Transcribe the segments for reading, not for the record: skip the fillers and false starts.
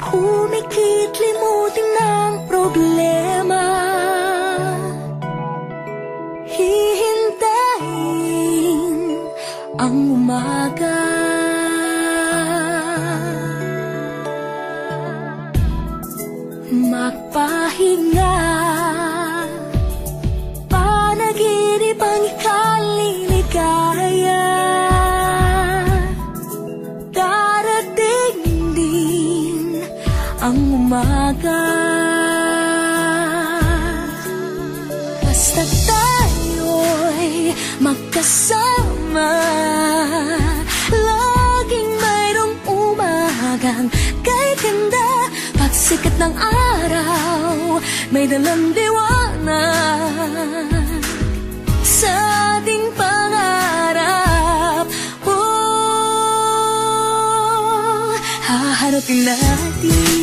Humikit limutin ng problema, hihintayin ang umaga. Magpahinga, panaginip ang ikaliligaya. Darating din ang umaga. Basta tayo'y magkasama, laging mayroong umagang kay ganda. Pagsikat ng araw, may dalang liwanag sa ating pangarap. Oh, haharapin natin.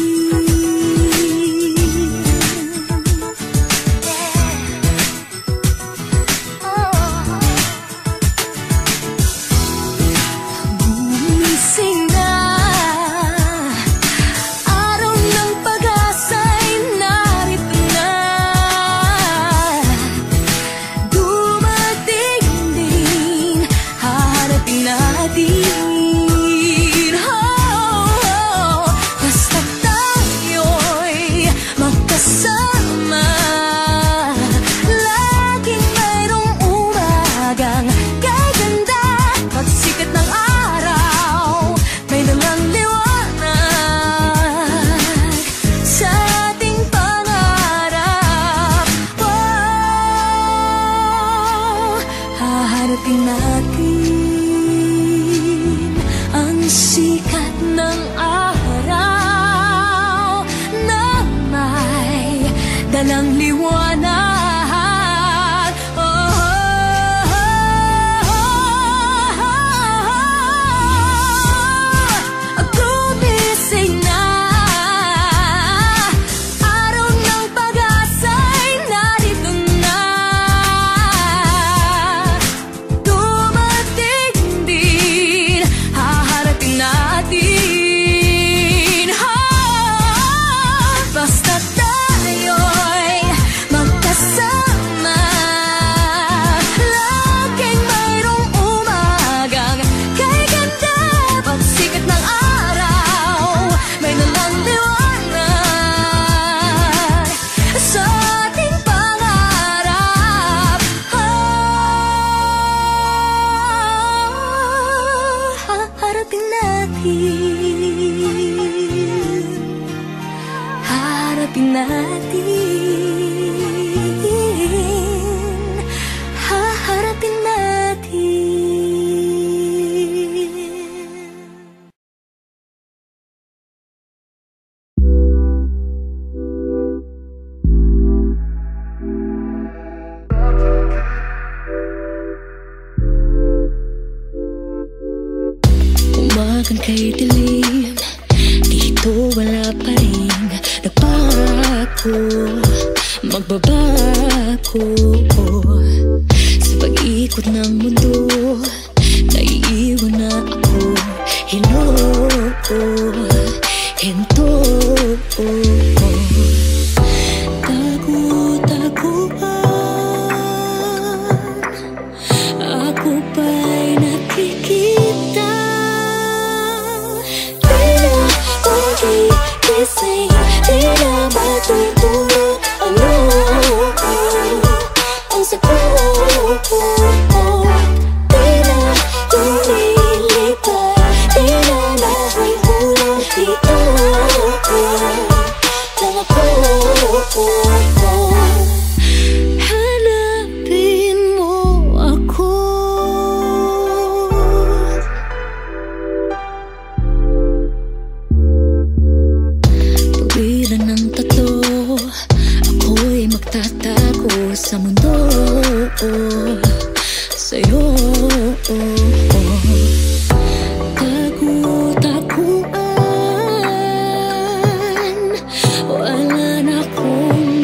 Harapin natin ang sikat ng araw na may dalang liwanag. Gumising na, araw ng pag-asa'y narito na. Basta tayo'y magkasama, laging mayroong umagang kay ganda. Pagsikat ng araw, may dalang liwanag sa ating pangarap. Harapin natin, harapin natin, haharapin natin. Umagang kay dilim, dito wala pa rin nagbago, magbabago. Sa pag-ikot ng mundo, naiiwan na ako. Hinto, ako ba'y nakikita? Di na magigising, di na matutulog. Ano ang sagot? Di na lumilipad, di na nahuhulog. Dito lang ako. Hanapin mo ako. Tuwiran ng tatlo, ako'y magtatago sa mundo. Sa'yo tagu-taguan, wala na akong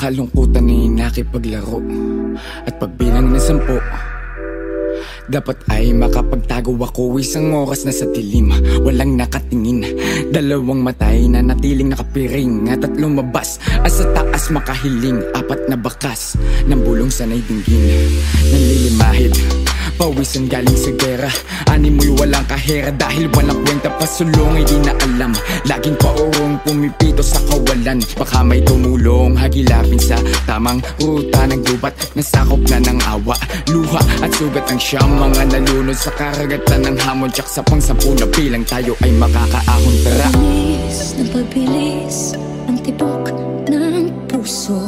kalungkutan ay nakipaglaro. At pagbilang ng 10, dapat ay makapagtago ako. Isang oras na sa dilim, walang nakatingin. 2 matay na natiling nakapiring. At 3 mabas, at sa taas makahiling. 4 na bakas ng bulong sanay dinggin. Nalilimahid, pawisan galing sa gera. 6 mo'y walang kahera dahil walang kwenta pasulong. Hindi na alam, laging paurong pumipito sa kawalan. Baka may tumulong, hagilapin sa tamang ruta ng gubat. Nasakop na ng awa, luha at sugat ang siyam. Mga nalunod sa karagatan ng hamon. Tsak sa pang-10 na bilang tayo ay makakaahon. Tara! Bilis ng pagbilis ang tibok ng puso.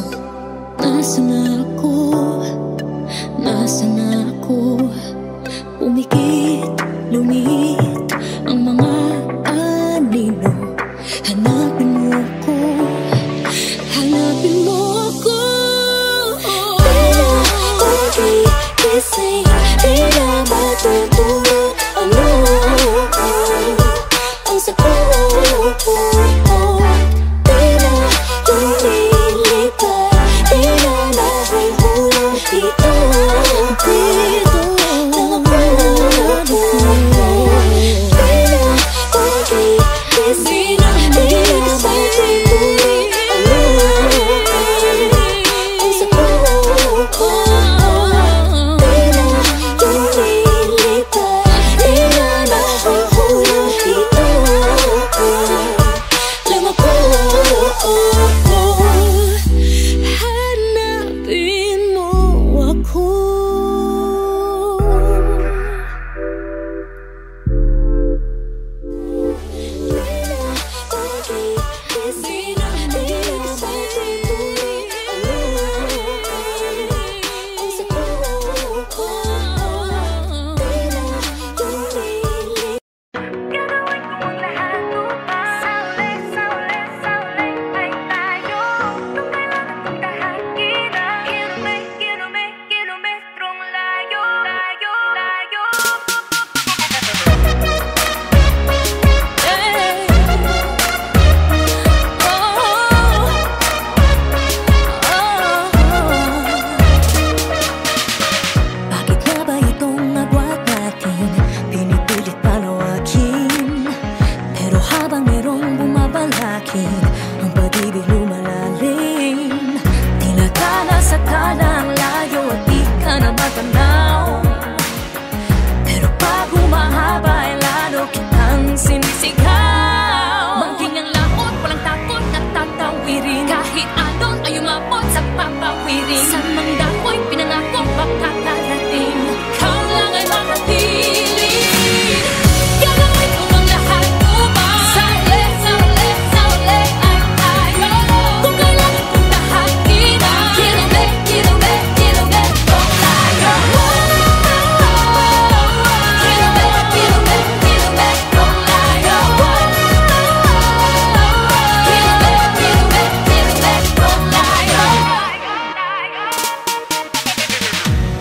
Nasaan na ako? Nasaan na ako? Umikit, lumit ang mga anino. Hanapin mo ako, hanapin mo ako. Pinapagising, di na matutulog. Ano ang sagot? Di na lumilipad, di na nahuhulog dito.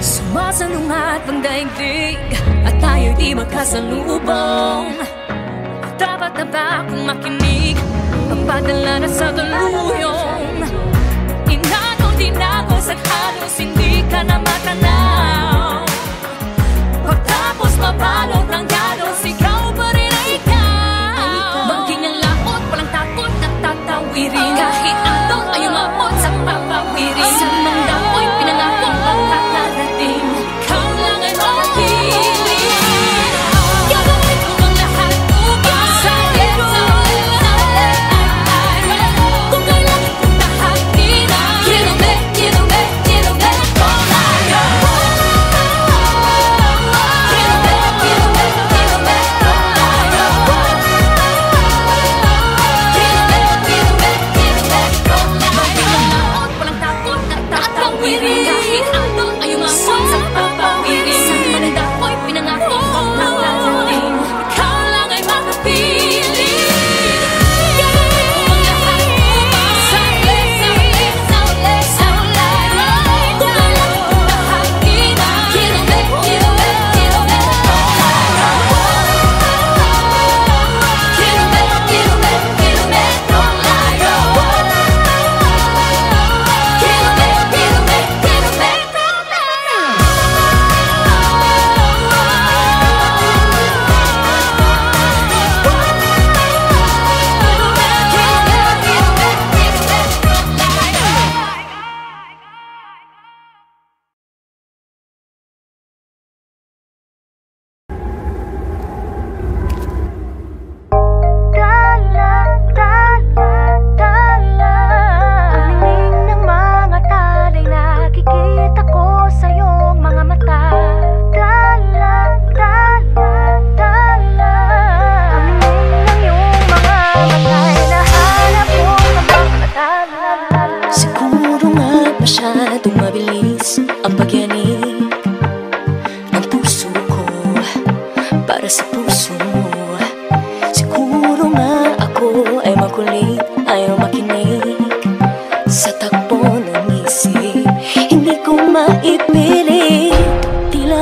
Sumasalungat ang daigdig at tayo'y di magkasalubong. Dapat na ba akong makinig? Pagpadala na sa daluyong. Inagaw din ako sa halos hindi ka na matanaw. Pagtapos mabalot ng galos, ikaw pa rin ay ikaw. Bangking ang laot, walang takot na tatawirin. Kahit anong ay umabot sa papawirin. Sa mandako'y pinangako pagkakarating. Ikaw lang ay makiling. Gagawin ko ang lahat upang sa'yo. Kung kailangan kong tahakin, kinume, kinume, kinume ko tayo.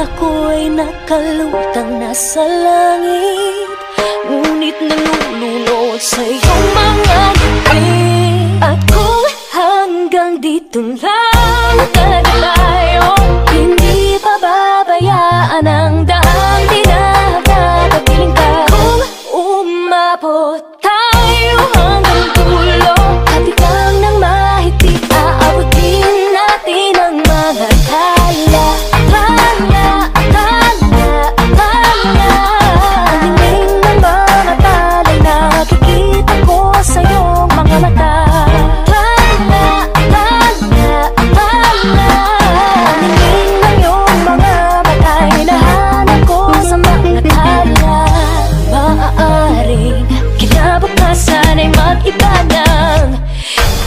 Tila ko'y nakalutang nasa langit, ngunit nalulunod sa iyong mga ngiti. At kung hanggang dito lang talaga tayo, hindi pababayaan ang daang tinatatapiling ka. Kung umabot tayo hanggang dulo, hatigang ng mahigpit, aabutin natin ang mga tala.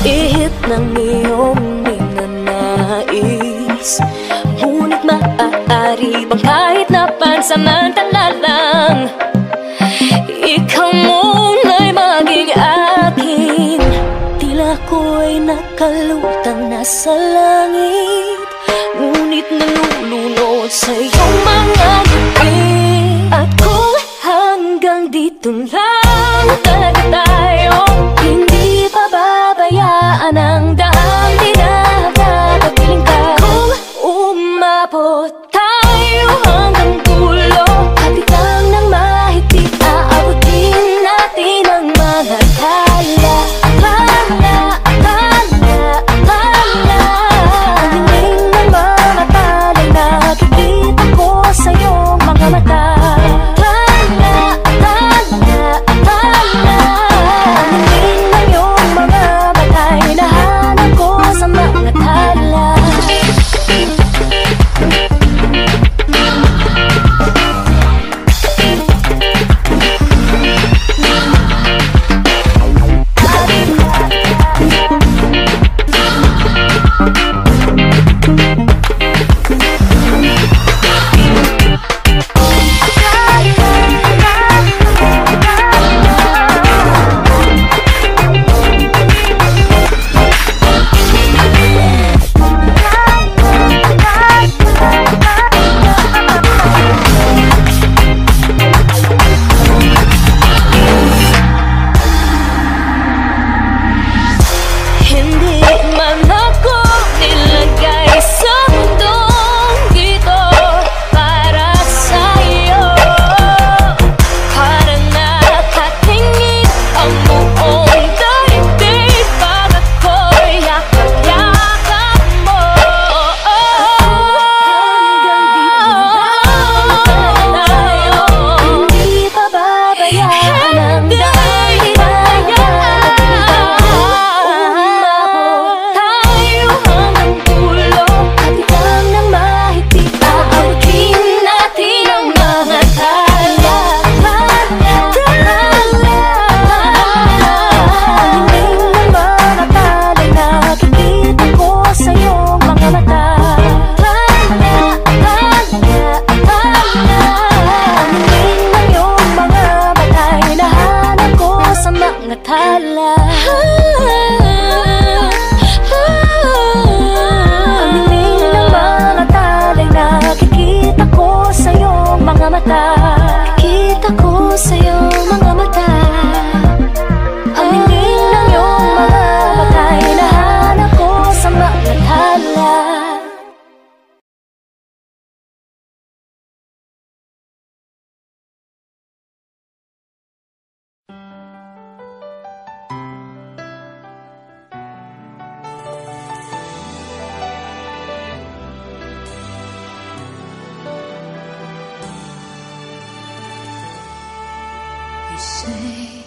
Ihip ng iyong ninanais, ngunit maaari bang kahit na pansamantala lang, ikaw muna'y maging akin. Tila ko'y nakalutang nasa langit, ngunit nalulunod sa iyong mga ngiti. At kung hanggang dito lang talaga tayo, hindi pababayaan ang daang tinatatapiling ka. Kung umabot tayo hanggang dulo, hatigang ng mahigpit, aabutin natin ang mga tala. Tingin ng mga tala'y nakikita ko sa iyong mga mata. You say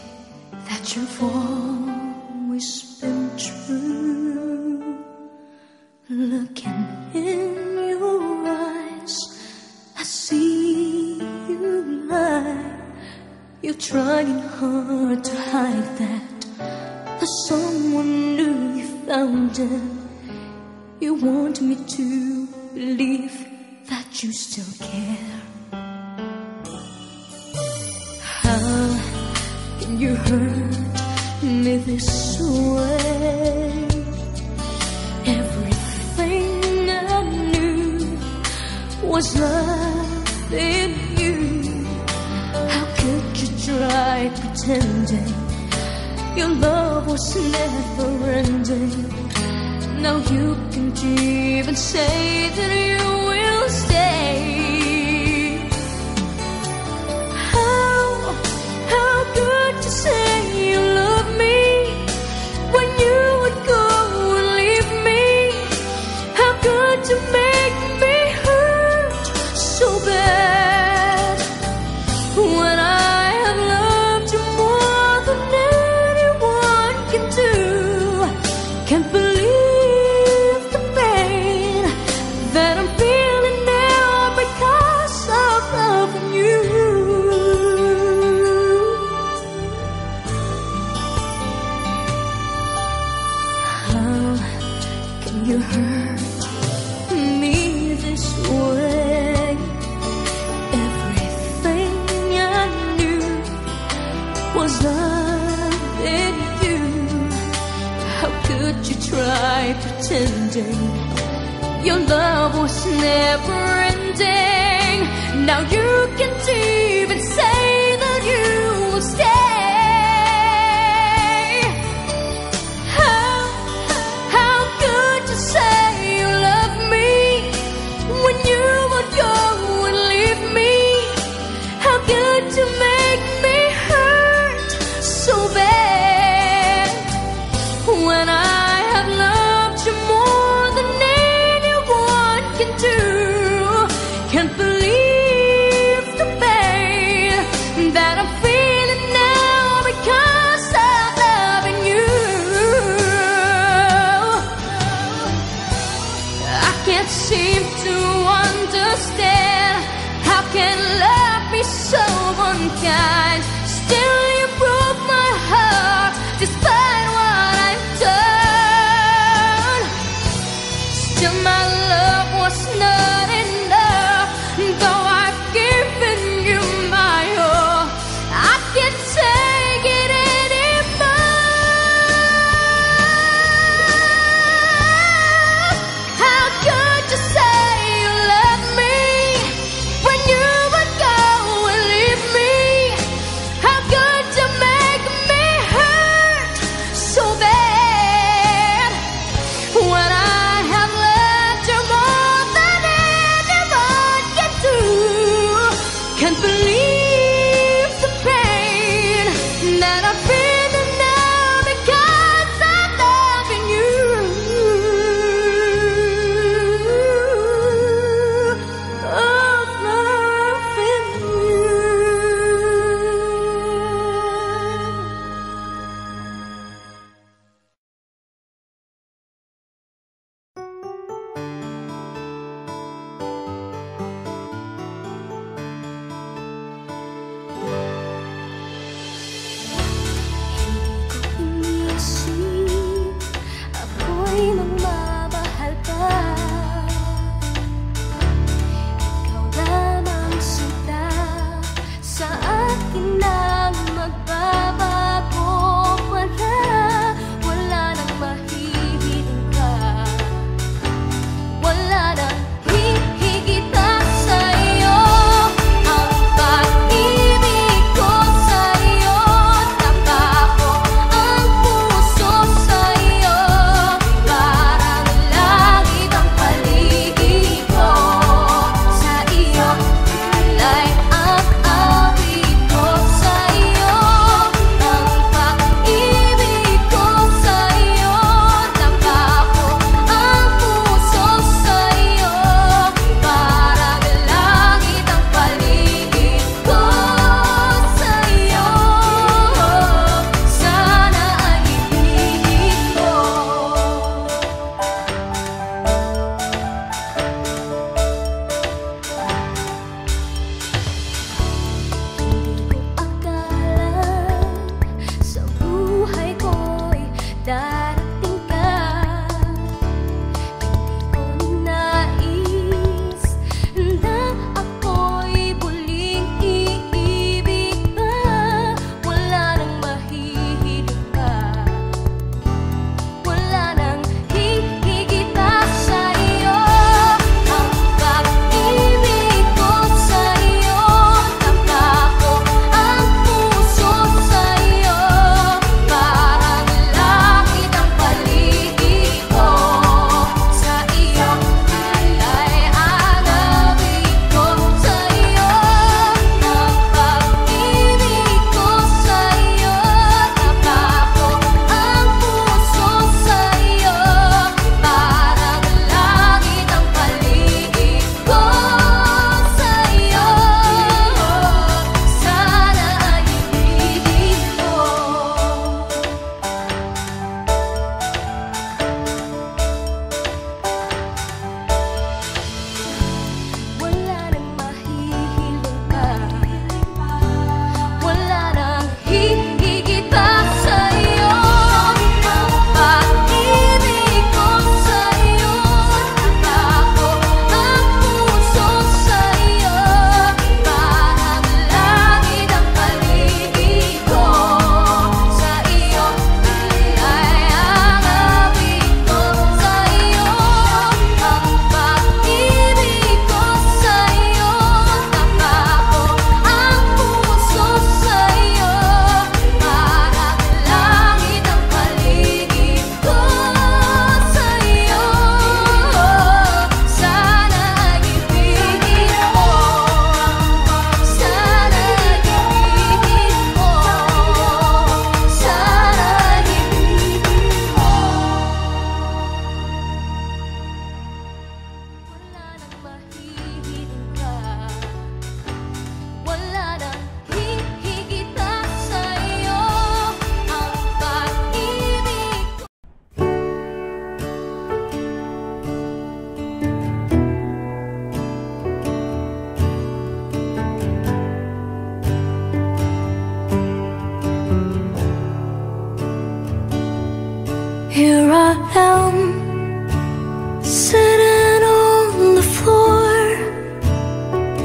that you've always been true. Looking in your eyes, I see you lie. You're trying hard to hide that for someone new you found it. You want me to believe that you still care. How can you hurt me this way? Everything I knew was love in you. How could you try pretending your love was never ending? Now you can't even say that you will stay. How could you say you love me when you would go and leave me? How could you make me hurt so bad when I have loved you more than anyone can do? Can't believe the pain that I'm feeling now because of loving you. How can you hurt me this way? Everything I knew was love in you. How could you try pretending your love was never ending? Now you can't even say that you will stay. How could you say you love me when you would go and leave me? How could you make me hurt so bad when I have loved you more than anyone can do? Can't believe the pain that I'm feeling now because of loving you. I can't seem to understand how can love be so unkind. Still you broke my heart despite what I've done. Still my love was not enough.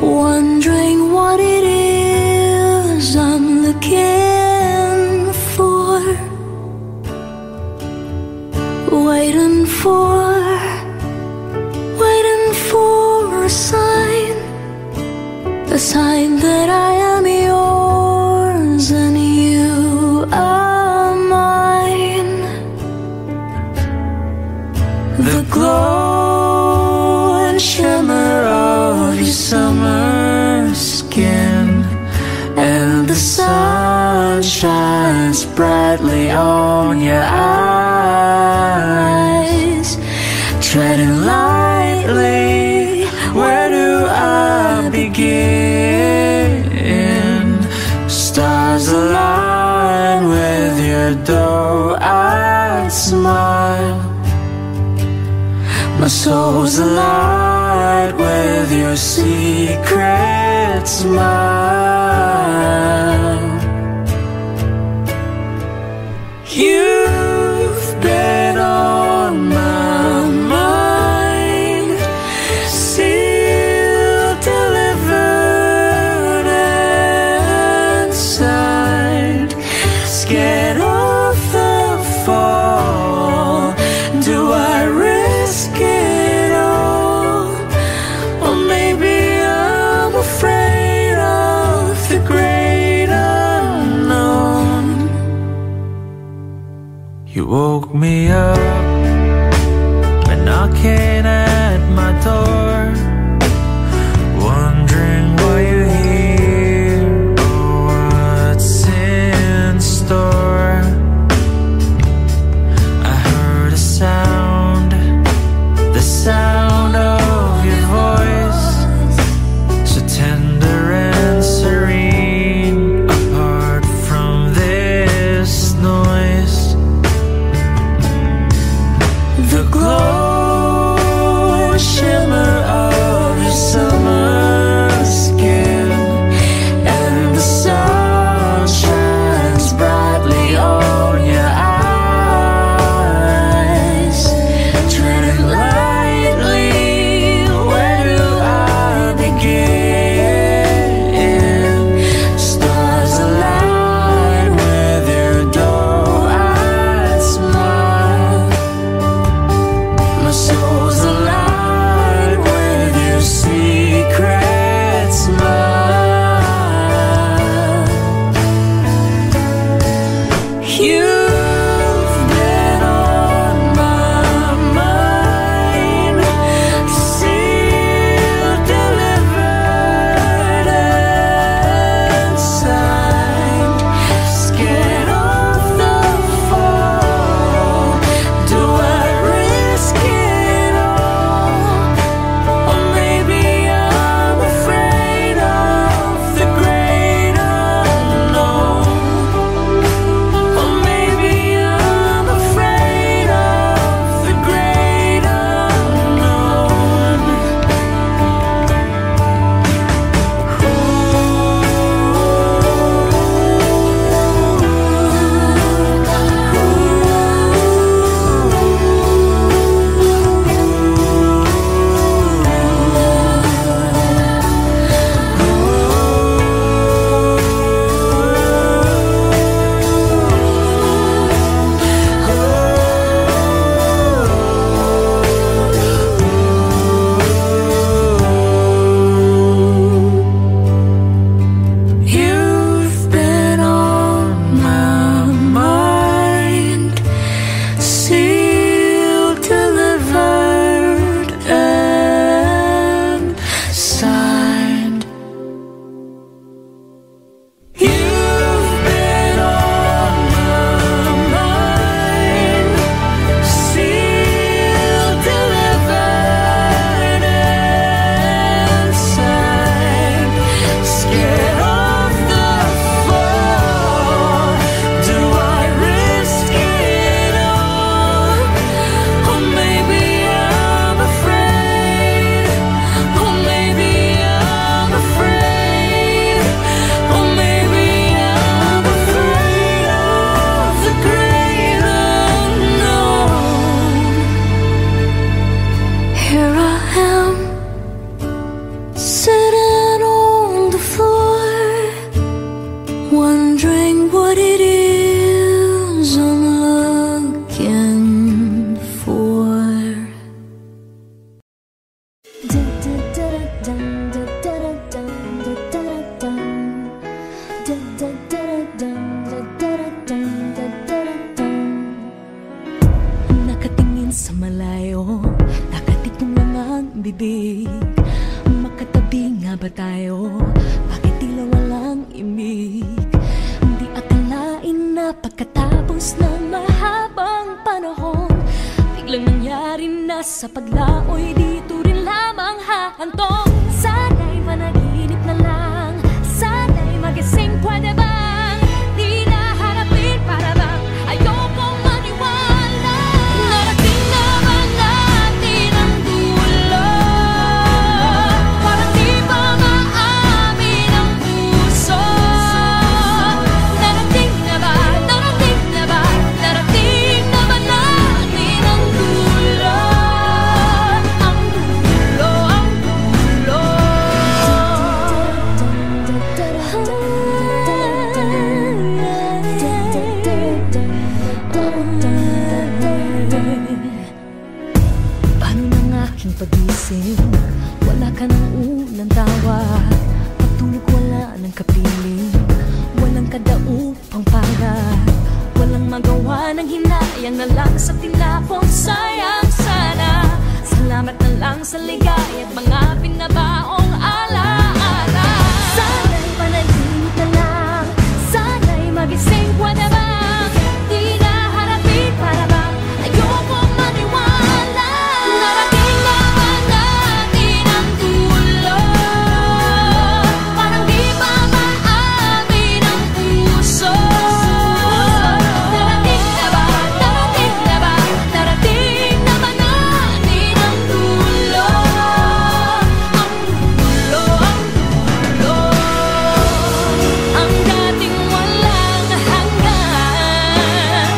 wondering what it is I'm looking for, waiting for a sign that I am yours and you are mine. The glow and shimmer of your summer skin, and the sun shines brightly on your eyes. Treading lightly, where do I begin? Stars align with your doe-eyed smile. My soul's alight with your secret smile. You've been on my mind, sealed, delivered, and signed. Scared of the fall, do I risk it all? Or maybe I'm afraid of the great unknown. You woke me up by knocking at my door, wondering why you're here or what's in store. I heard a sound, the sound of your voice, so tender and serene, apart from this noise. ba tayo? Bakit tila walang imig? Hindi akalain na pagkatapos ng mahabang panahon, biglang nangyari na sa paglaoy, dito rin lamang hahantong. Sana'y managinip na lang, sana'y magising, pwede bang di na harapin para bang ayokong maniwala? Narating naman natin ang dulo, parang di pa maamin ang puso. Narating na ba? Narating na ba? Narating na ba natin ang dulo? Ang dulo, ang dulo. Paano ng aking pagising? Wala ka ng unang tawag. Pagtulog wala ng kapiling, walang kadaupang palad, walang magawa ng hinayang na lang sa tinapong sayang sana. Salamat na lang sa ligaya at mga pinabaong alaala. Sana'y panaginip na lang, sana'y magising, pwede bang di na harapin para bang ayokong maniwala? Narating naman natin ang dulo, parang di pa maamin ang puso. Narating na ba? Narating na ba? Narating na ba natin ang dulo? Ang dulo, ang dulo. Ang dating walang hanggan,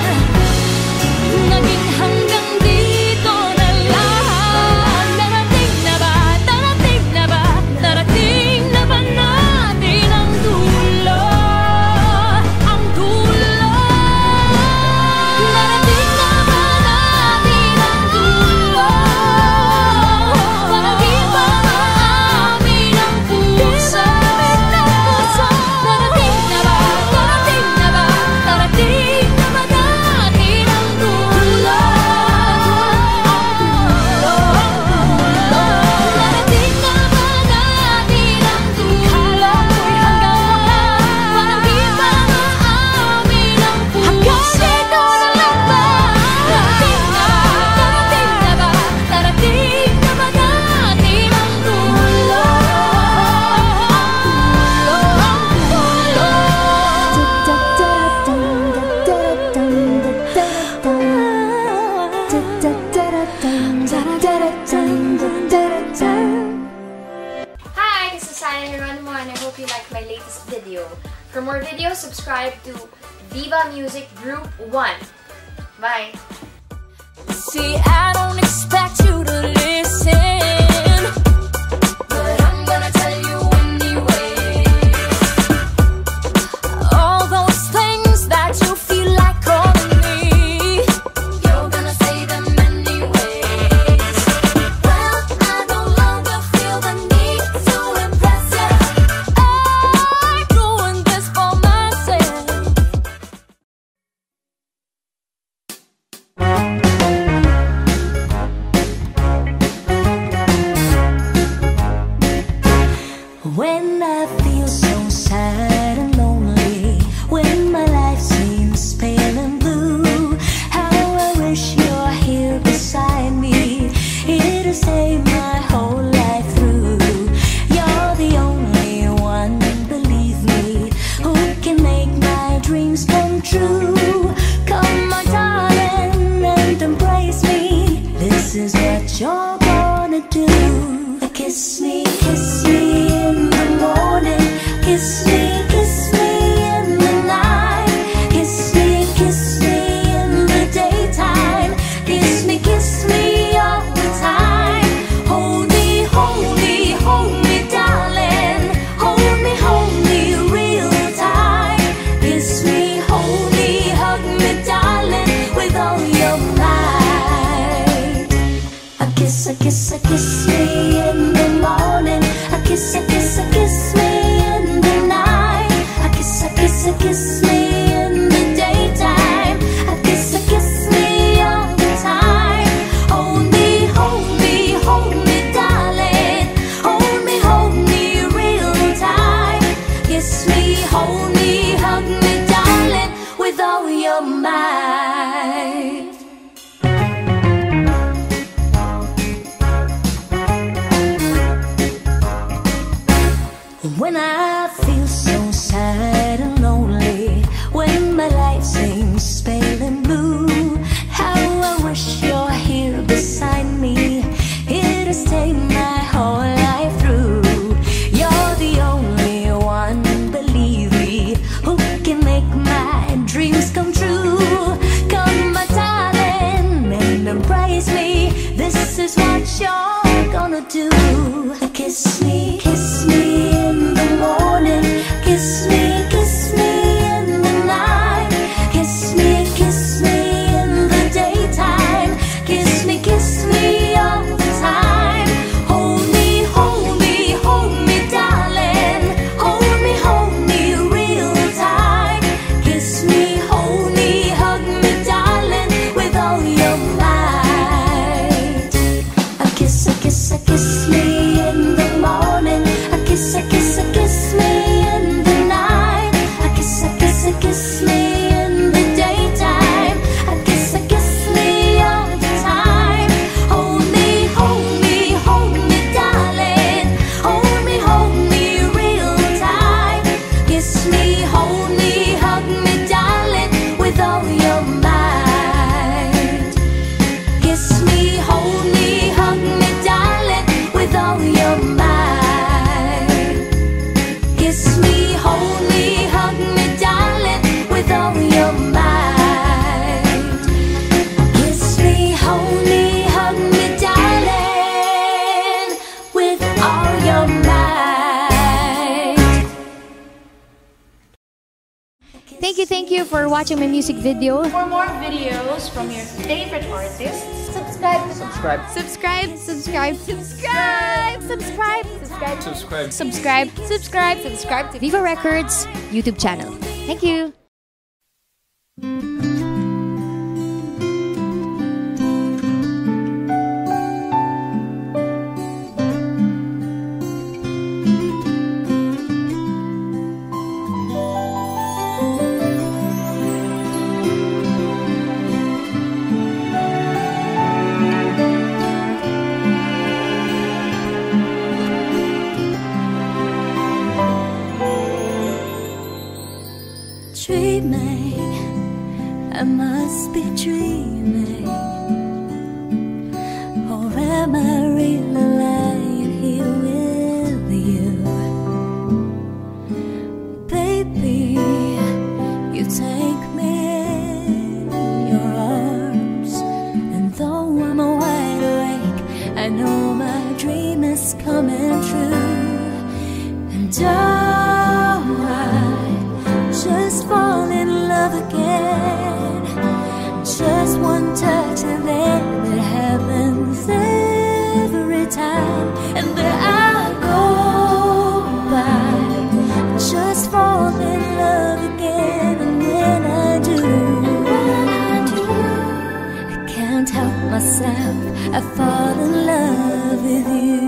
naging hanggang dito na lang. Narating na ba? Narating na ba? Narating na ba natin ang dulo? Ang dulo. Narating na ba natin ang dulo? Parang di pa maamin ang puso. Narating na ba? Narating na ba? Narating na ba natin ang dulo? Ang dulo, ang dulo. Narating na ba natin ang dulo? Hanggang wala, parang di pa maamin ang puso. Hanggang dito na lang ba? Narating na ba? Narating na ba? Narating na ba natin ang dulo? Hi, this is Sana Geronimo and I hope you liked my latest video. For more videos, subscribe to Viva Music Group 1. Bye! See, I don't expect you to listen, but I'm gonna tell you anyway. All those things that you feel like calling me, you're gonna say them anyways. Well, I no longer feel the need to impress you. I'm doing this for myself. When I feel so sad and lonely, when my life seems pale and blue, how I wish you're here beside me, here to save my whole life through. You're the only one, believe me, who can make my dreams come true. Come, my darling, and embrace me. This is what you're gonna do. Kiss me in the morning. Kiss me in the night. Kiss me in the daytime. Kiss me all the time. Hold me, darling. Hold me real tight. Kiss me, hold me, hug me, darling, with all your might. A kiss me in the morning. A kiss me in the night. When I feel so sad and lonely, when my life seems pale and blue, how I wish you're here beside me, here to stay my whole life through. You're the only one, believe me, who can make my dreams come true. Come, my darling, and embrace me. This is what you're gonna do. Kiss me in the morning. Kiss me in the night. Kiss me in the daytime. Kiss me all the time. Hold me, darling. Hold me real tight. Kiss me, hold me, hug me, darling, with all your might. Kiss me in the morning. Kiss me in the night. Kiss me in the daytime. Kiss me all the time. Hold me, darling. Hold me real tight. Kiss me, hold me, hug me, darling, with all your might. Kiss me, hold me, hug me, darling, with all your might. Kiss me, hold me, hug me, darling, with all your might. Kiss me, hold me, hug me, darling, with all your might. Thank you for watching my music video. For more videos from your favorite artists, subscribe. Subscribe to Viva Records YouTube channel. Thank you. Dreaming, I must be dreaming, or am I really lying here with you? Baby, you take me in your arms, and though I'm wide awake, I know my dream is coming true. And I just fall in love again. Just one touch and then it happens every time. And there I go by, just fall in love again. And when I do, I can't help myself, I fall in love with you.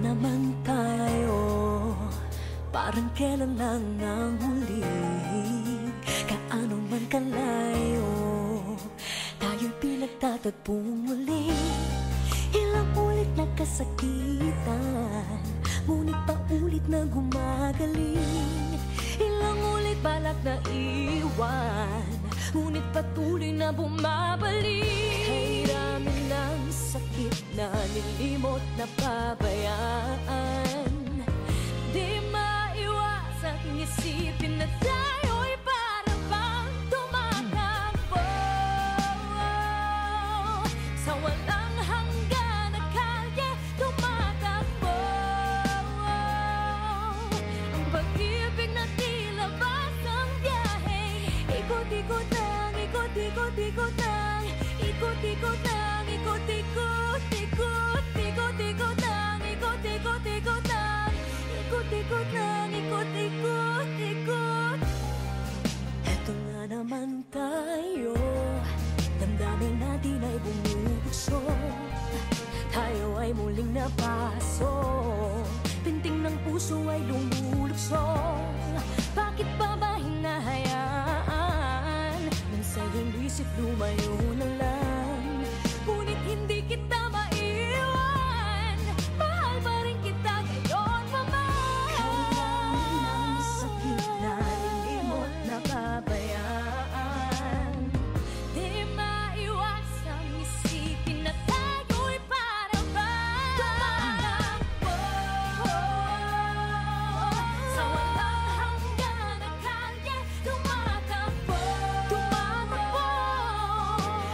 naman tayo, parang kailan lang ang huli. Kaano man kalayo, tayo'y pinagtatagpong muli. Ilang ulit nagkasakitan, ngunit paulit na gumagaling. Ilang ulit balak na iwan, ngunit patuloy na bumabalik. Kay dami ng sakit na nilimot na pabayaan, di maiwasang isipin na tayo'y para bang tumatakbo sa walang hanggan na kalye, tumatakbo. Ang pag-ibig na tila basang biyahe, ikot-ikot lang, ikot-ikot-ikot lang, ikot-ikot lang, ikot-ikot, ikot, ikot-ikot lang, ikot-ikot-ikot lang, ikot-ikot lang, ikot-ikot, ikot. Eto nga naman tayo, damdamin natin ay bumubukso, tayo ay muling napaso, pinting ng puso ay lumulukso. Bakit pa ba hinahayaan sa iyong isip lumayo na lang? Ngunit hindi kita maiwan, mahal pa rin kita ngayon pa man. Kailangan ng sakit na nilimot na pabayaan, di maiwasang isipin na tayo'y para bang tumatakbo sa walang hanggan na kalye, tumatakbo.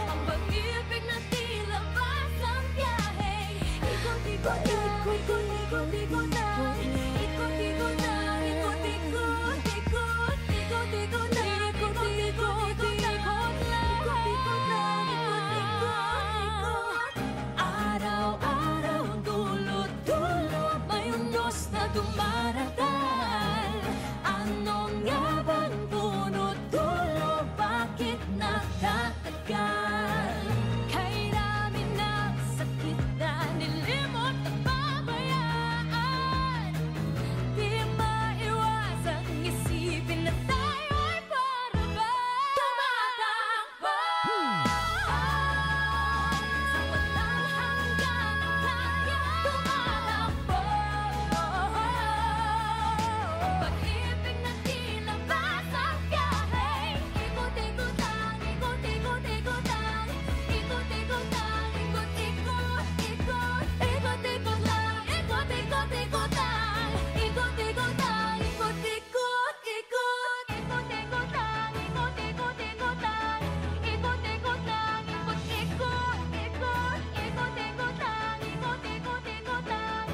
Ang pag-ibig na tila basang biyahe, ikot-ikot lang, ikot-ikot lang, ikot-ikot lang, ikot-ikot, ikot, ikot-ikot lang, ikot-ikot, ikot lang, ikot-ikot lang, ikot-ikot. Araw-araw ang dulot-dulot, may unos na dumaratal. Ano nga bang punot-dulo, bakit nagtatagal? Kay dami ng sakit na nilimot na pabayaan, di maiwasang isipin na tayo'y para bang tumatakbo sa walang hanggan na kaya, tumatakbo. Ang pag-ibig na tila basang biyahe, ikot-ikot lang, ikot-ikot-ikot lang, ikot-ikot lang, ikot-ikot, ikot, ikot-ikot lang, ikot-ikot-ikot lang, ikot-ikot lang, ikot-ikot, ikot, ikot-ikot lang, ikot-ikot-ikot lang, ikot-ikot lang, ikot-ikot, ikot, ikot-ikot lang, ikot-ikot-ikot lang,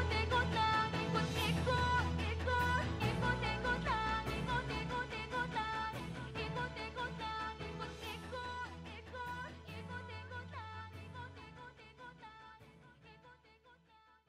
ikot-ikot lang, ikot-ikot, ikot, ikot-ikot lang, ikot-ikot-ikot lang, ikot-ikot lang, ikot-ikot, ikot, ikot-ikot lang, ikot-ikot-ikot lang, ikot-ikot lang.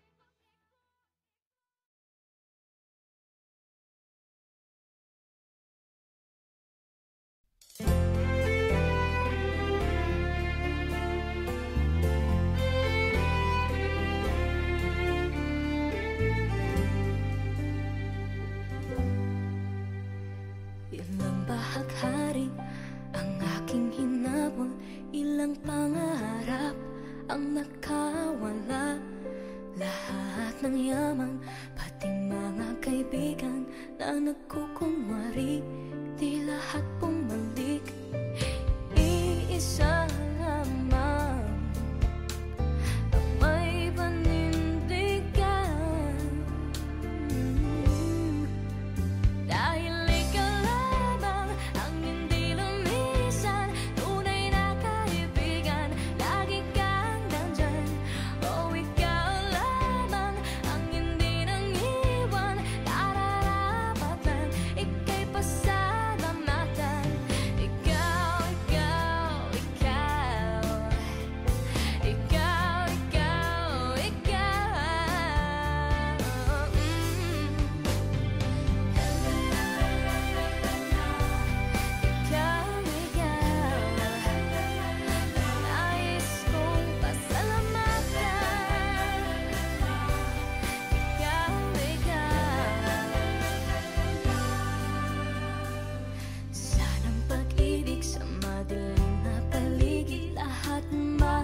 Ilang bahaghari ang aking hinabol, ilang pangarap ang nakawala. Lahat ng yaman, pati mga kaibigan na nagkukunwari, di lahat bumalik. Iisa lamang ang may panindigan, dahil ikaw lamang ang hindi lumisan, tunay na kaibigan, lagi kang nandyan. Oh, ikaw lamang ang hindi nangiwan, nararapat lang ika'y pasalamatan. Ikaw, ikaw, ikaw.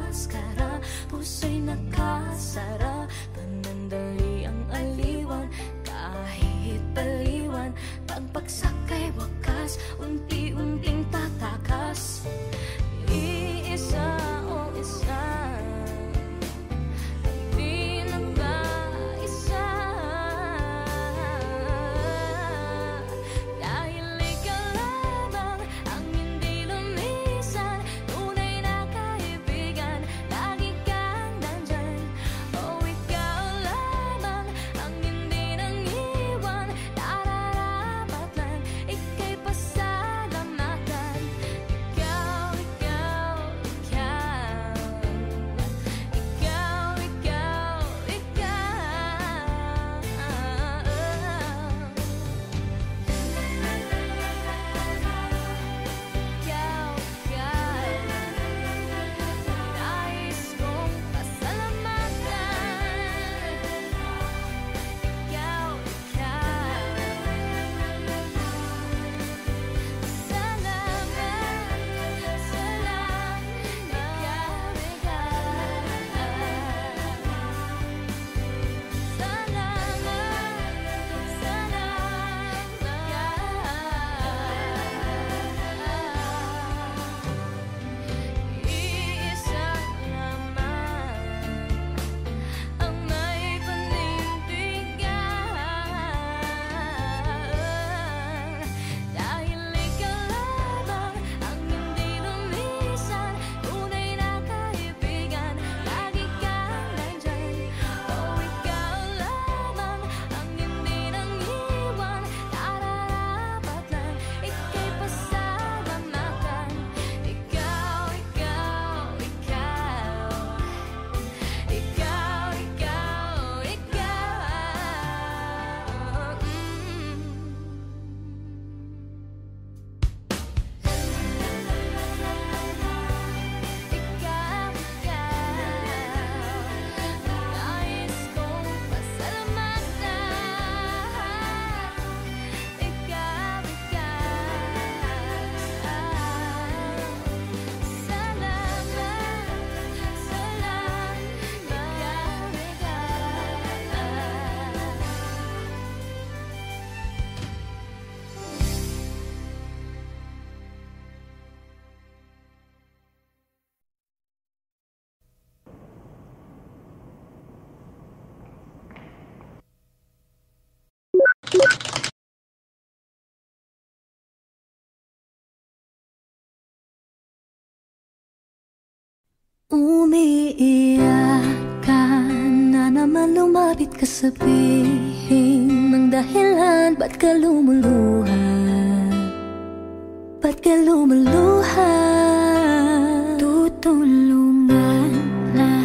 maskara, puso'y nakasara, panandali ang aliwan, kahit baliwan, pagbagsak ay wakas, unti-unting tatakas. Iisa o isa, di nagkaisa, dahil ikaw lamang ang hindi lumisan, tunay na kaibigan, lagi kang nandyan. Oh, ikaw lamang ang hindi nang iwan, nararapat lang, ika'y pasalamatan. Ikaw, ikaw, ikaw, ikaw, ikaw, nais kong pasalamatan. Ikaw, salamat, salamat, iisa lamang ang may panindigan, dahil ikaw lamang ang hindi lumisan, tunay na kaibigan, lagi kang nandyan. Oh, ikaw lamang ang hindi nang iwan, nararapat lang, ika'y pasalamatan. Ikaw, ikaw, ikaw, ikaw, ikaw, nais kong pasalamatan. Ikaw, umiiyak ka na naman, lumapit ka, sabihin ng dahilan, ba't ka lumuluha? Ba't ka lumuluha? Tutulungan na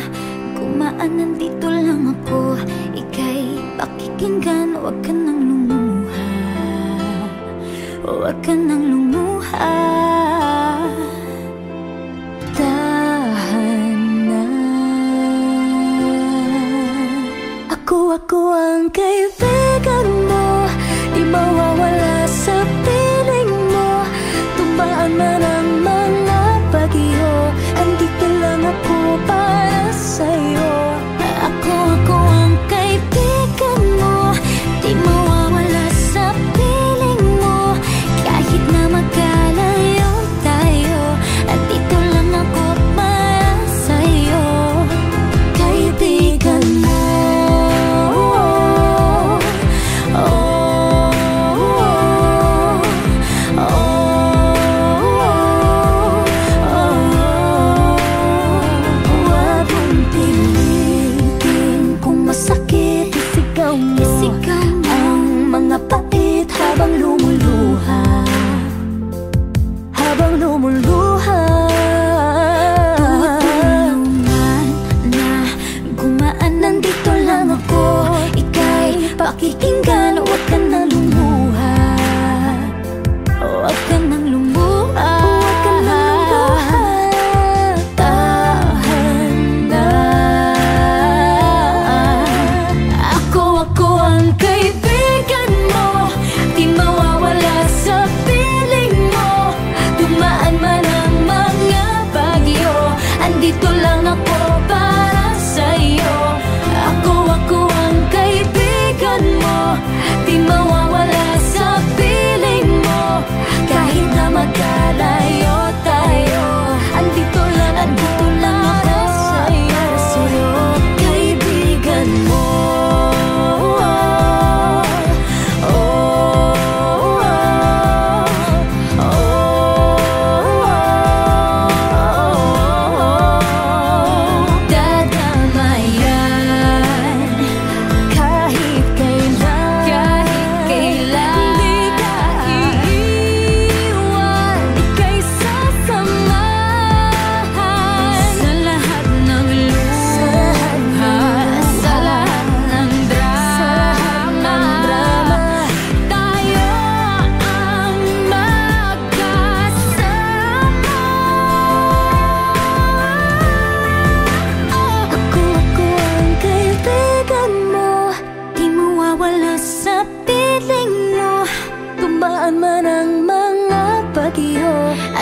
kumaan, nandito lang ako, ika'y pakikinggan, huwag ka nang lumuha, huwag ka nang lumuha. Ako ang kaibigan mo, di mawawala sa piling mo, tumaan man ang mga bagyo, andito lang ako para sa'yo. Ako ang kaibigan mo, di mawawala sa piling mo, kahit na magkalayo tayo, andito lang ako para sa'yo. Kaibigan mo, andito lang ako para sa'yo. Ako ang kaibigan mo, di mawawala sa piling mo. Kahit na magkalayo tayo, andito lang ako para sa'yo, kaibigan mo.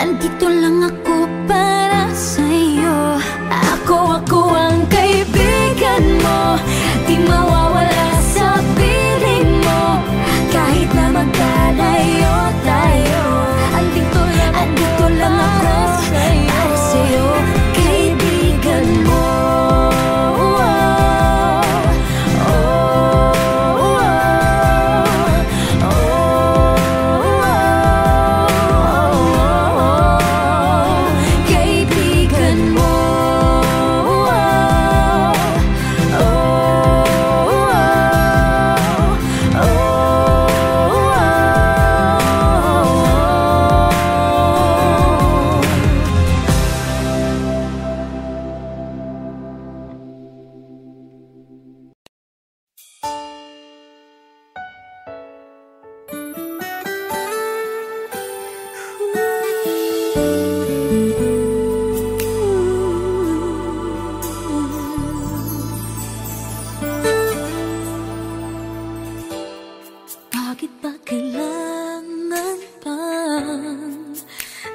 Andito lang ako para sa'yo. Ako ang kaibigan mo, di mawawala sa piling mo. Kahit na magkalayo tayo, andito lang ako para sa'yo, kaibigan mo. Bakit ba kailangan pang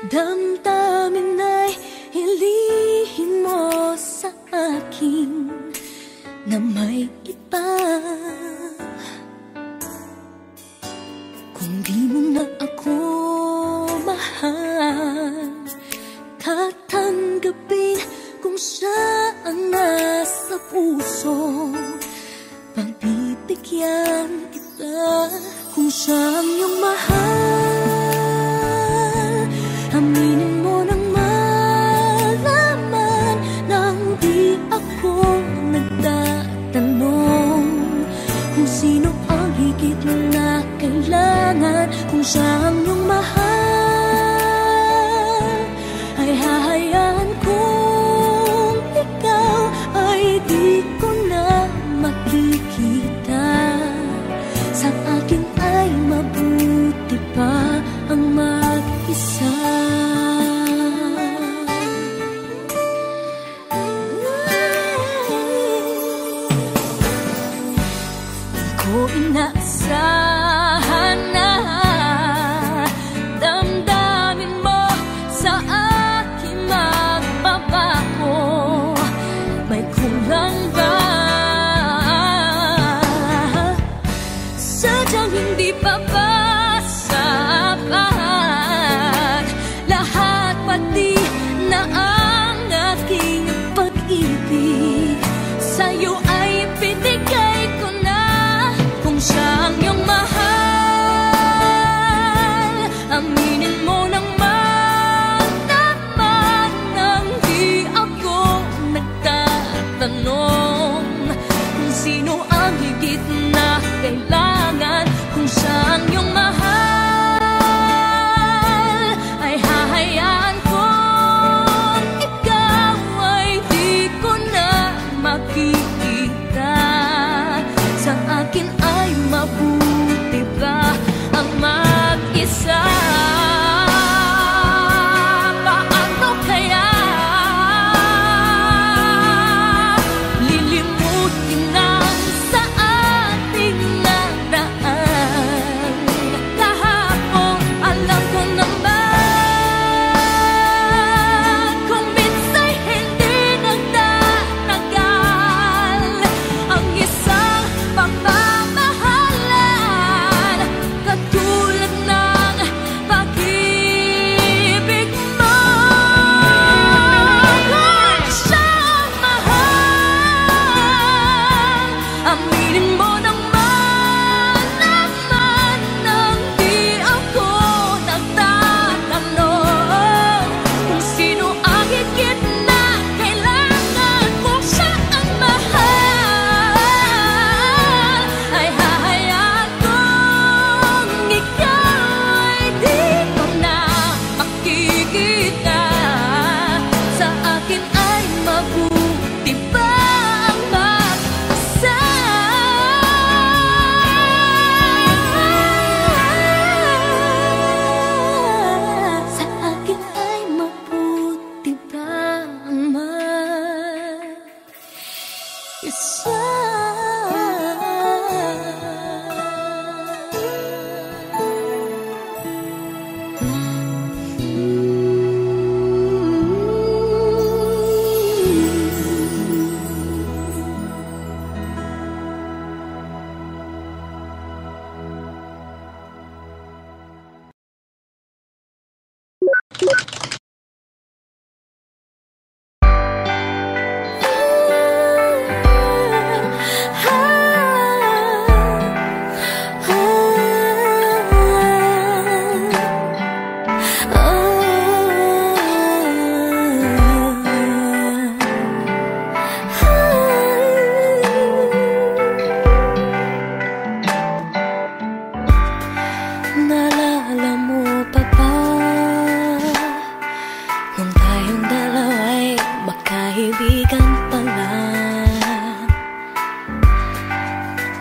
damdamin ay hilihin mo sa akin na may iba? Kung di mo na ako mahal, tatanggapin kung saan nasa puso, pagbibigyan kita. Kung siyang iyong mahal, aminin mo nang malaman nang di ako nagtatanong kung sino ang higit na kailangan. Kung siyang iyong mahal, ay hahayaan kong ikaw ay di ko na makikita. Sa akin ay mabuti pa ang mag-isa. Di ko inaasahan na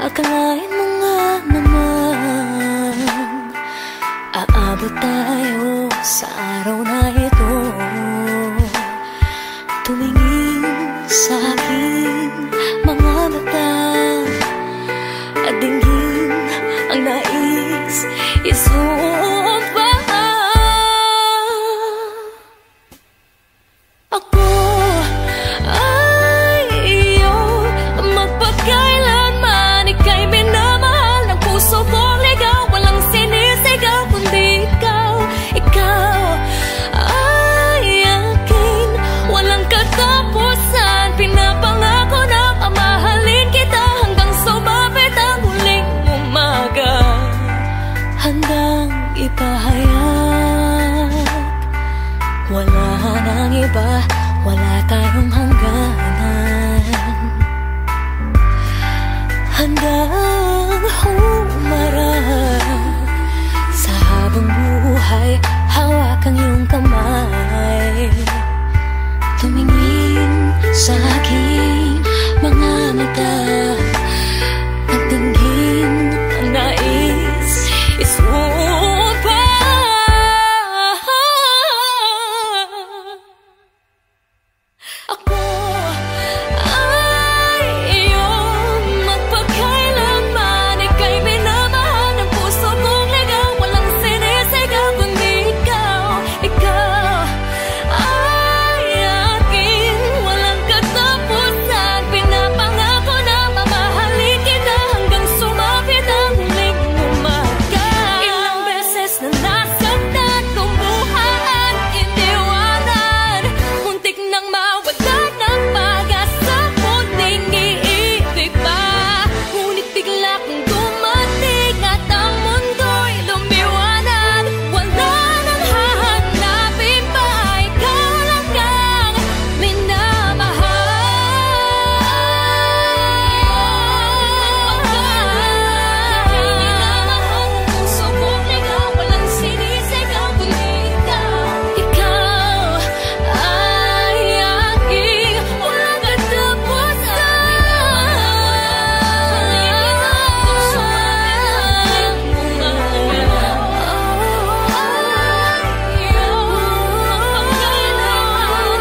Akalain mo nga naman aabot tayo sa araw na ito. Tumingin sa aking mga mata at dinggin ang nais isuot pa. Ako ay iyo magpakailanman, ika'y minamahal ng puso kong ligaw. Walang sinisigaw kundi ikaw. Ikaw ay akin, walang katapusan. Pinapangako na mamahalin kita hanggang sumapit ang huling umaga. Handang ipahayag, wala nang iba, wala tayong hangganan. Handang humarap sa habang buhay, hawak ang iyong kamay. Tumingin sa aking mga mata at dinggin ang nais isuot pa. Ako ay iyong magpakailanman, ika'y minamahal ng puso kong ligaw. Walang sinisigaw kundi ikaw. Ikaw ay akin, walang katapusan. Pinapangako na mamahalin kita hanggang sumapit ang huling umaga. Ilang beses na nasaktan, lumuha at iniwanan, muntik nang mawala ng pag-asa, munting iibig pa. Ngunit bigla kong dumating at ang mundo'y lumiwanag. Wala nang hahanapin pa, ikaw lang ang minamahal. Puso kong ligaw, walang sinisigaw kundi ikaw. Ikaw ay aking, walang katapusan.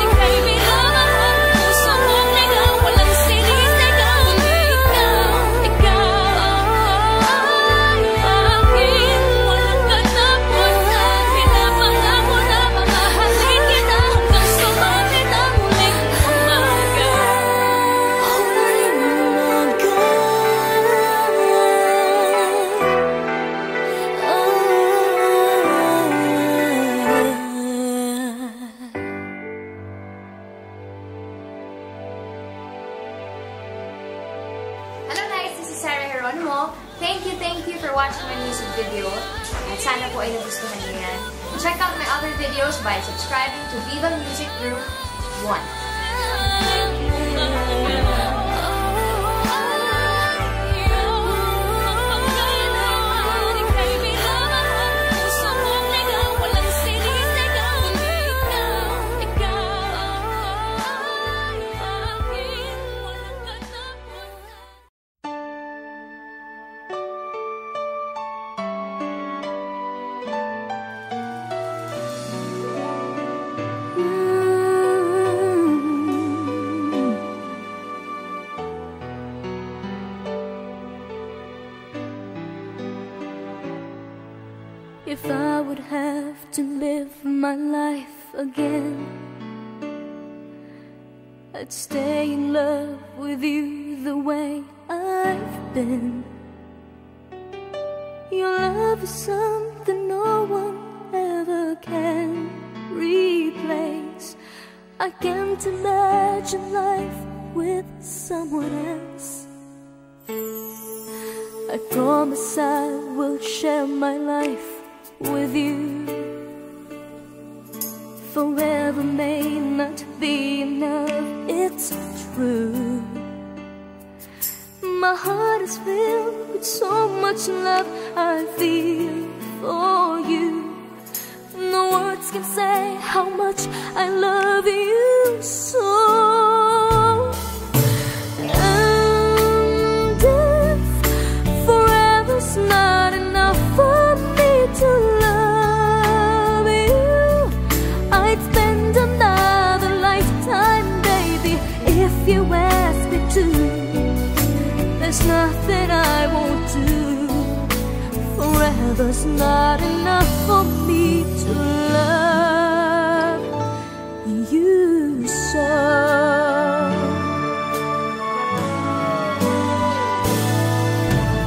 Ika'y minamahal, puso kong ligaw, walang sinisigaw kundi ikaw. Ikaw ay aking, walang katapusan. Pinapangako na mamahalin kita hanggang sumapit ang huling umaga. Huling umaga. Hello guys, this is Sarah Geronimo. Thank you for watching my music video. At sana po ay nagustuhan niyo yan. Check out my other videos by subscribing to Viva Music Group 1. If I would have to live my life again, I'd stay in love with you the way I've been. Your love is something no one ever can replace. I can't imagine life with someone else. I promise I will share my life with you. Forever may not be enough, it's true. My heart is filled with so much love I feel for you. No words can say how much I love you so. And if forever's not enough for me to love you, I'd spend another lifetime, baby, if you ask me to. There's nothing I won't do. Forever's not enough for me to love you so.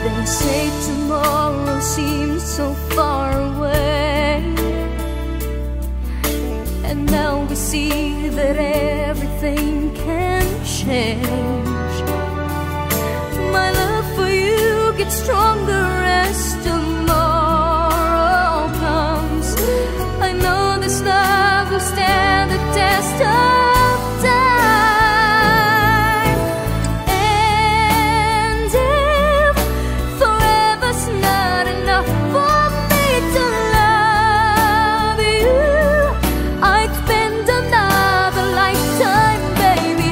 They say tomorrow seems so far away, and now we see that everything can change. My love for you gets stronger as tomorrow comes. I know this love will stand the test of time. And if forever's not enough for me to love you, I'd spend another lifetime, baby,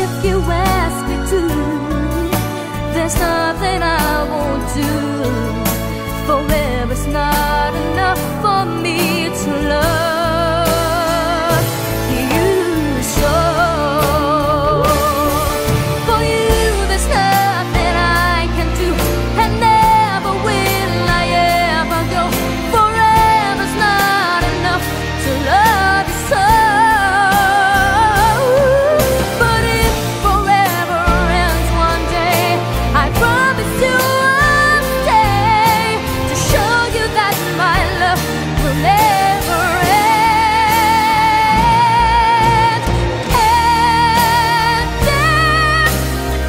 if you ask me to. There's nothing I won't do. Forever's not enough for me to love you so. For you there's nothing I can do, and never will I ever go. Forever's not enough to love you so. But if forever ends one day, I promise you I'll stay to show you that my love will never end. And if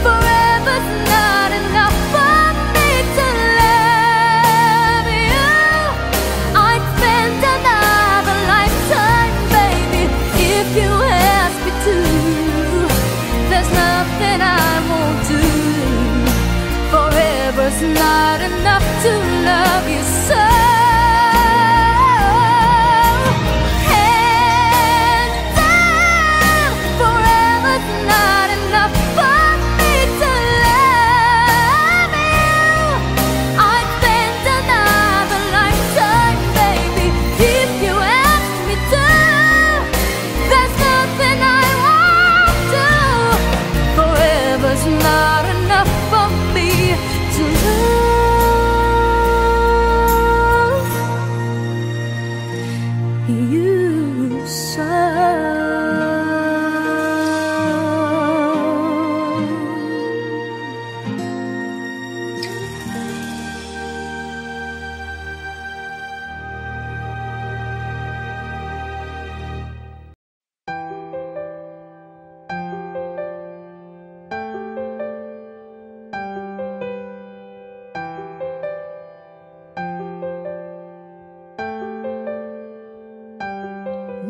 forever's not enough for me to love you, I'd spend another lifetime, baby, if you ask me to. There's nothing I won't do. Forever's not enough to love you so. And then forever's not enough for me to love you. I'd spend another lifetime, baby, if you ask me to. There's nothing I won't do. Forever's not enough for me to love you so.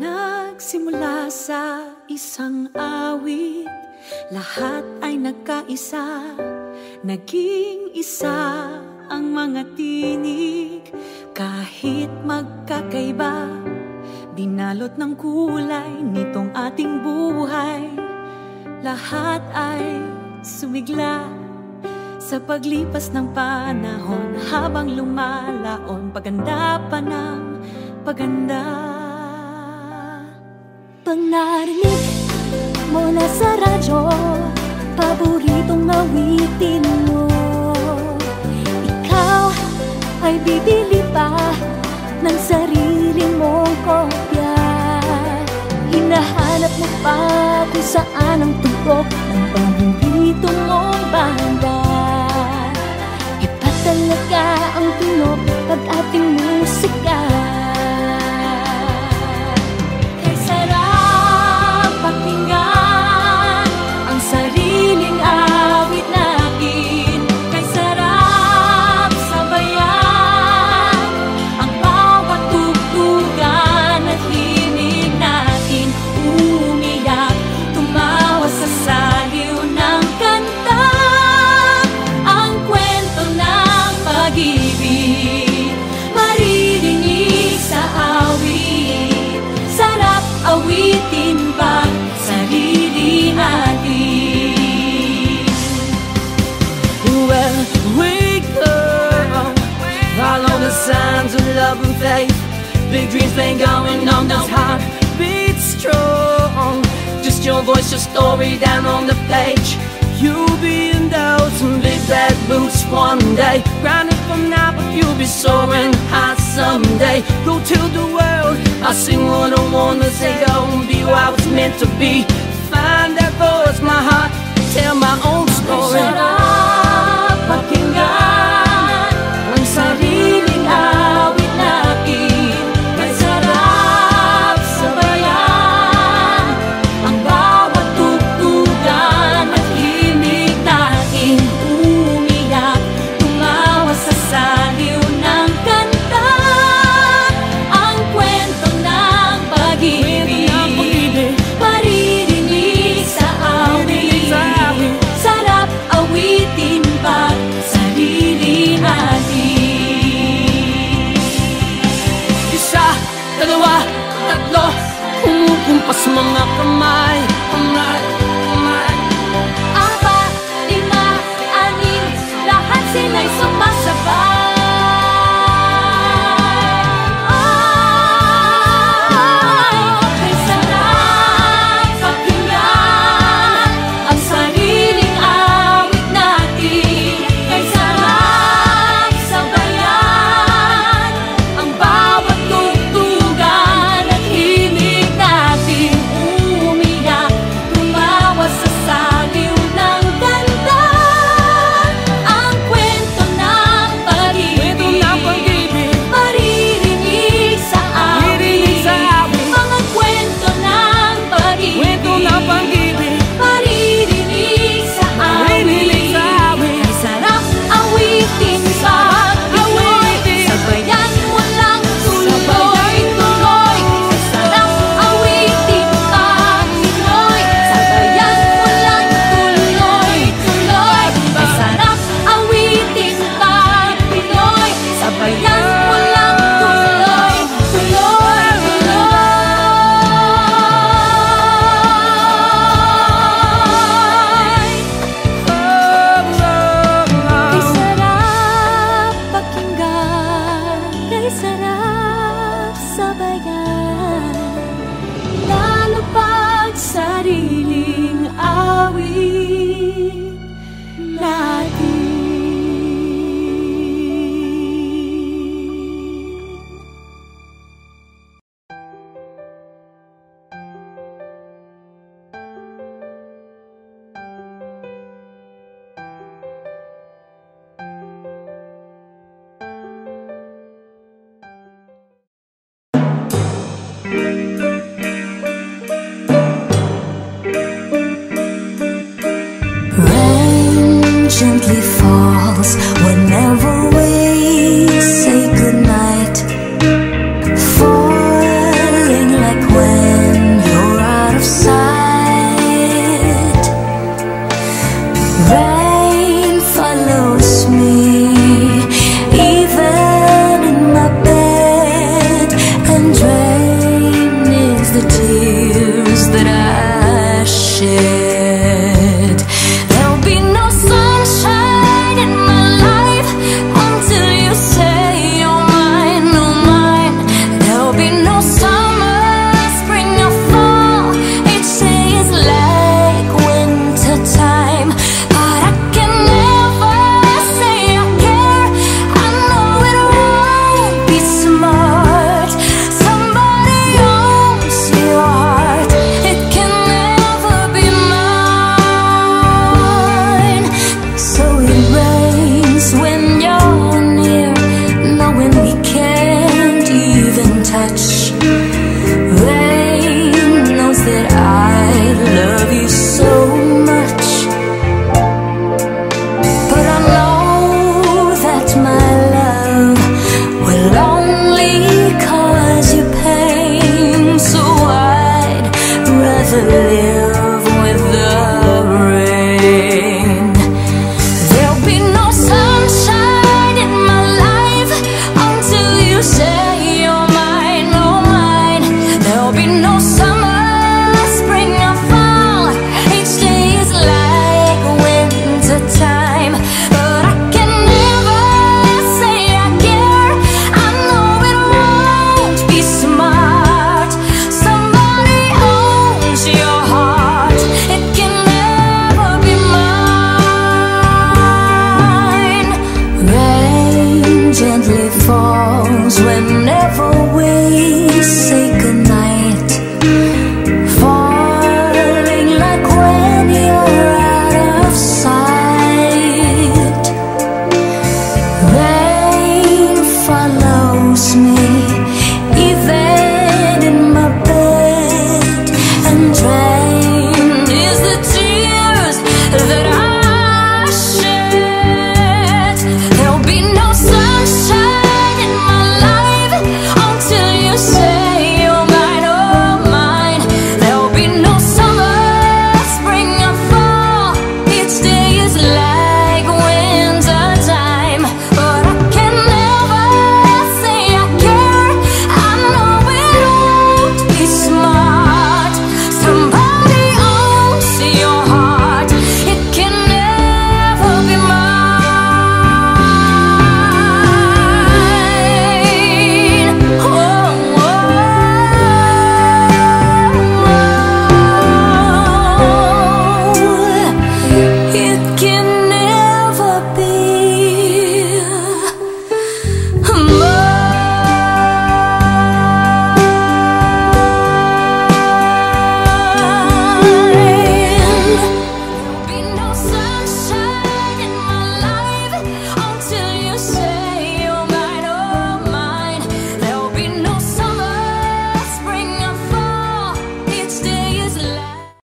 Nagsimula sa isang awit, lahat ay nagkaisa. Naging isa ang mga tinig, kahit magkakaiba. Binalot ng kulay nitong ating buhay, lahat ay sumigla. Sa paglipas ng panahon, habang lumalaon, paganda pa ng paganda. Pag narinig mula sa radyo, paboritong awitin mo, ikaw ay bibili pa ng pa kung saan ang tugtog ng pamilito mong banda. Iba talaga ang tunog pag ating musika. Kay sarap pakinggan ang sariling awit natin. Kay sarap sabayan ang bawat tugtugan at hinig natin. Umiyak, tumawa sa saliw ng kanta, ang kwento ng pag-ibig maririnig sa awit. Sarap awitin pa sarili natin. Well, wake up, follow the signs of love and faith. Big dreams been going on, this heart beats strong. Just your voice, your story down on the page. You'll be in those big bad boots one day. Grinding from now, but you'll be soaring high someday. Go tell the world, I sing what I wanna say. Don't be who I was meant to be. Find that voice, my heart, tell my own story. Sarap pakinggan ang sariling awit natin. Kay sarap sabayan ang bawat tugtugan at hinig natin. Umiyak, tumawa sa saliw ng kanta, ang kwento ng pag-ibig maririnig sa awit. Sarap awitin pa sarili natin. Isa, dalawa, tatlo, kumukumpas mga kamay. Kamay, kamay. Apat, lima, anim, lahat sila'y sumasabay. Kay sarap pakinggan ang sariling awit natin. Kay sarap sabayan ang bawat tugtugan at hinig natin. Umiyak, tumawa sa saliw ng ganda, ang kwento ng pag-ibig maririnig sa awit. Mga kwento ng pag-ibig maririnig sa awit. Ay sarap awitin sa Pinoy, sabayan mo lang tuloy-tuloy. Ay sarap awitin sa Pinoy, sabayan mo lang tuloy-tuloy. Ay sarap awitin sa Pinoy, sabayan mo lang tuloy-tuloy. Kay sarap pakinggan, kay sarap sabayan, lalo pag sariling awit natin. Rain gently falls whenever we say goodnight, falling like when you're out of sight. Rain